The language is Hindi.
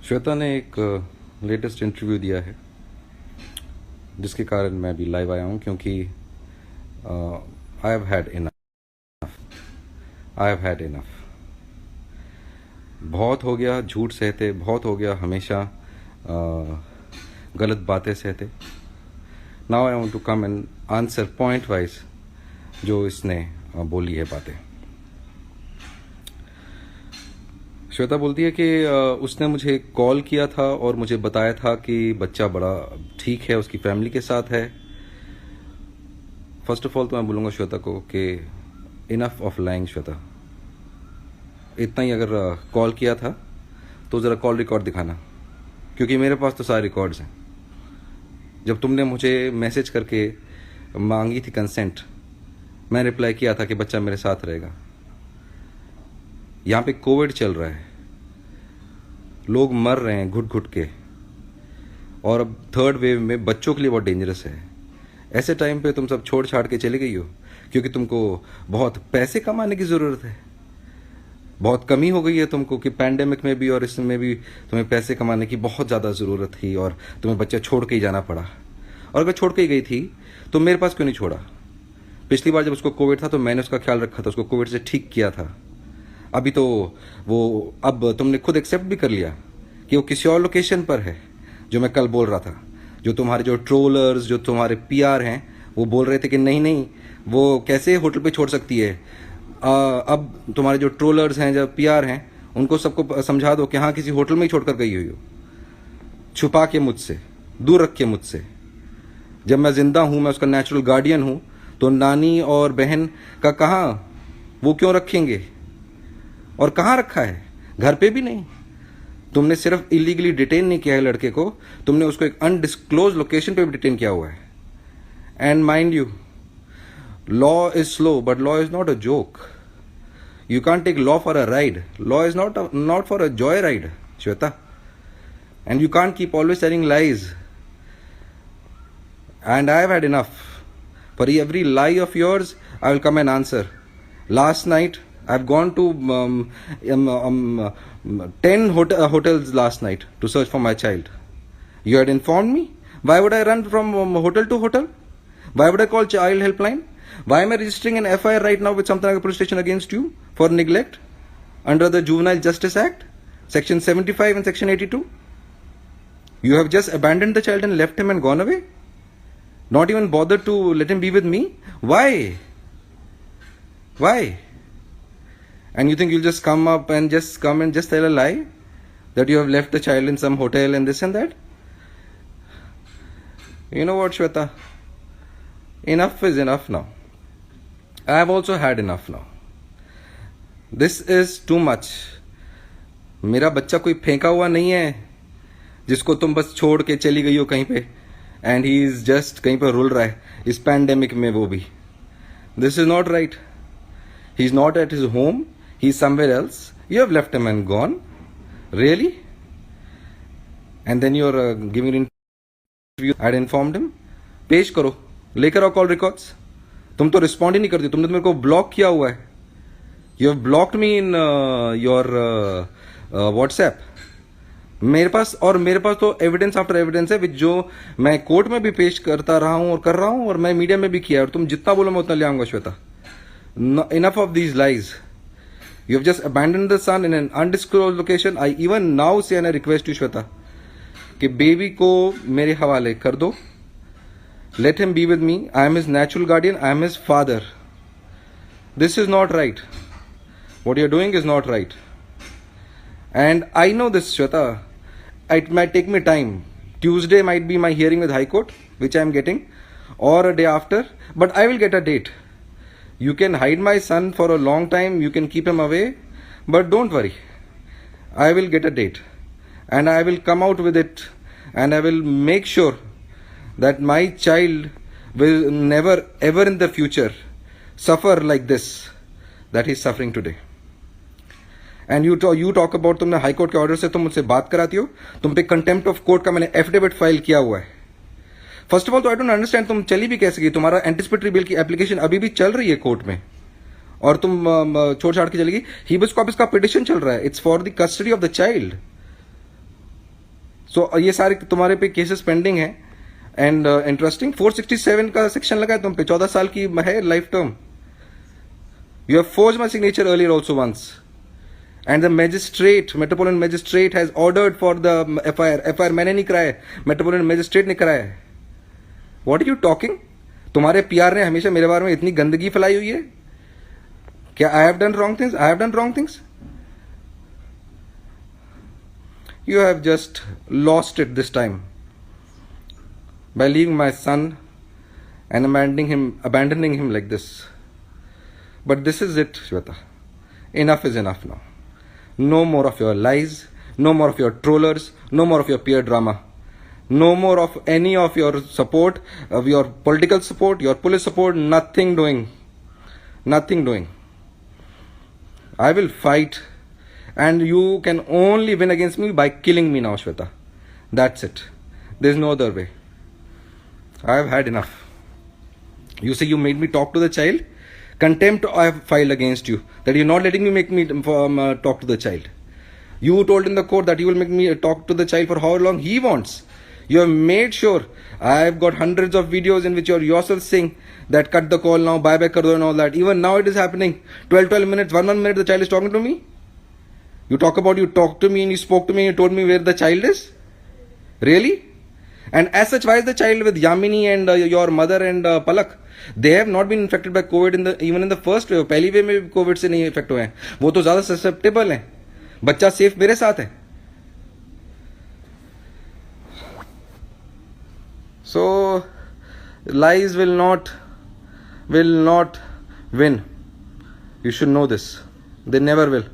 श्वेता ने एक लेटेस्ट इंटरव्यू दिया है जिसके कारण मैं भी लाइव आया हूँ क्योंकि आई हैव हैड इनफ। बहुत हो गया झूठ सहते, बहुत हो गया हमेशा गलत बातें सहते। Now I want to come and answer point wise जो इसने बोली है बातें। श्वेता बोलती है कि उसने मुझे कॉल किया था और मुझे बताया था कि बच्चा बड़ा ठीक है, उसकी फैमिली के साथ है। फर्स्ट ऑफ ऑल तो मैं बोलूँगा श्वेता को कि इनफ ऑफ लाइंग। श्वेता, इतना ही अगर कॉल किया था तो ज़रा कॉल रिकॉर्ड दिखाना, क्योंकि मेरे पास तो सारे रिकॉर्ड्स हैं। जब तुमने मुझे मैसेज करके मांगी थी कंसेंट, मैं रिप्लाई किया था कि बच्चा मेरे साथ रहेगा। यहाँ पे कोविड चल रहा है, लोग मर रहे हैं घुट घुट के, और अब थर्ड वेव में बच्चों के लिए बहुत डेंजरस है। ऐसे टाइम पे तुम सब छोड़ छाड़ के चली गई हो क्योंकि तुमको बहुत पैसे कमाने की ज़रूरत है। बहुत कमी हो गई है तुमको कि पैंडेमिक में भी और इसमें भी तुम्हें पैसे कमाने की बहुत ज़्यादा ज़रूरत थी और तुम्हें बच्चा छोड़ के ही जाना पड़ा। और अगर छोड़ के ही गई थी तो मेरे पास क्यों नहीं छोड़ा? पिछली बार जब उसको कोविड था तो मैंने उसका ख्याल रखा था, उसको कोविड से ठीक किया था। अभी तो वो अब तुमने खुद एक्सेप्ट भी कर लिया कि वो किसी और लोकेशन पर है, जो मैं कल बोल रहा था। जो तुम्हारे जो ट्रोलर्स, जो तुम्हारे पीआर हैं, वो बोल रहे थे कि नहीं नहीं वो कैसे होटल पे छोड़ सकती है। अब तुम्हारे जो ट्रोलर्स हैं, जो पीआर हैं, उनको सबको समझा दो कि हाँ किसी होटल में ही छोड़कर गई हुई हो, छुपा के मुझसे, दूर रख के मुझसे। जब मैं जिंदा हूँ, मैं उसका नेचुरल गार्डियन हूँ, तो नानी और बहन का कहाँ, वो क्यों रखेंगे? और कहाँ रखा है? घर पे भी नहीं। तुमने सिर्फ इलीगली डिटेन नहीं किया है लड़के को, तुमने उसको एक अनडिस्क्लोज लोकेशन पे भी डिटेन किया हुआ है। And mind you, law is slow but law is not a joke. You can't take law for a ride. Law is not for a joy ride, Shweta. And you can't keep always telling lies. And I have had enough. For every lie of yours, I will come and answer. Last night, I've gone to 10 hotels last night to search for my child. You had informed me. Why would I run from hotel to hotel? Why would I call child helpline? Why am I registering an FIR right now with Samtanagar police station against you for neglect under the Juvenile Justice Act, Section 75 and Section 82? You have just abandoned the child and left him and gone away? Not even bothered to let him be with me? Why? Why? And you think you'll just come and just tell a lie that you have left the child in some hotel and this and that? You know what, Shweta? Enough is enough now. I have also had enough now. This is too much. मेरा बच्चा कोई फेंका हुआ नहीं है जिसको तुम बस छोड़ के चली गई हो कहीं पे, एंड ही इज जस्ट कहीं पर रुल रहा है इस पैंडेमिक में, वो भी। This is not right. He is not at his home, he is somewhere else. You have left him and gone, really? And then you are giving interview. I had informed him. पेश करो, लेकर आओ कॉल रिकॉर्ड्स। तुम तो रिस्पॉन्ड ही नहीं करती, तुमने तो मेरे को ब्लॉक किया हुआ है। You have blocked me in your WhatsApp. मेरे पास तो एविडेंस आफ्टर एविडेंस है, जो मैं कोर्ट में भी पेश करता रहा हूं और कर रहा हूं, और मैं मीडिया में भी किया है। और तुम जितना बोलो मैं उतना ले आऊंगा, Shweta. Enough of these lies. You have just abandoned the son in an undisclosed location. I even now say and I request you, Shweta, कि बेबी को मेरे हवाले कर दो। Let him be with me. I am his natural guardian, I am his father. This is not right. What you are doing is not right. And I know this, Shweta. It might take me time. Tuesday might be my hearing with High Court, which I am getting, or a day after, but I will get a date. You can hide my son for a long time, you can keep him away, but don't worry. I will get a date. And I will come out with it, and I will make sure that my child will never ever in the future suffer like this that he is suffering today. And you talk about, तुमने हाई कोर्ट के ऑर्डर से तुम मुझसे बात कराती हो। तुम पे कंटेम्प्ट ऑफ कोर्ट का मैंने एफिडेविट फाइल किया हुआ है। फर्स्ट ऑफ ऑल तो आई डोंट अंडरस्टैंड, तुम चली भी कैसे गई? तुम्हारा एंटिसिपेटरी बिल की एप्लीकेशन अभी भी चल रही है कोर्ट में, और तुम छोड़ छाड़ के चली गई। हीबस कॉर्पस का पिटिशन चल रहा है। It's for the custody of the child. So ये सारे तुम्हारे पे केसेस पेंडिंग है. एंड इंटरेस्टिंग 467 का सेक्शन लगा है तुम पे, 14 साल की है life term. You have forged my signature earlier also once. And the magistrate, Metropolitan Magistrate has ordered for the FIR. FIR मैंने नहीं कराया है, Metropolitan Magistrate ने कराया है. What are you talking? तुम्हारे PR ने हमेशा मेरे बारे में इतनी गंदगी फैलाई हुई है. क्या I have done wrong things? I have done wrong things? You have just lost it this time by leaving my son and abandoning him like this. But this is it, Shweta. Enough is enough now. No more of your lies, no more of your trollers, no more of your peer drama, no more of any of your support, of your political support, your police support, nothing doing. I will fight, and you can only win against me by killing me now, Shweta. That's it. There's no other way. I have had enough. You say you made me talk to the child. Contempt I have filed against you, that you're not letting me talk to the child. You told in the court that you will make me talk to the child for how long he wants. You have made sure. I have got hundreds of videos in which you are yourself saying that cut the call now, bye bye kar do and all that. Even now it is happening. 12 minutes, 1 minute the child is talking to me. You talk to me and you spoke to me and you told me where the child is. Really? And as such, why is the child with Yamini and your mother and Palak? They have not been infected by COVID even in the first wave. पहली wave में भी COVID से नहीं इफेक्ट हुए हैं. वो तो ज़्यादा ससेप्टेबल हैं. बच्चा सेफ मेरे साथ है. So lies will not win. You should know this. They never will.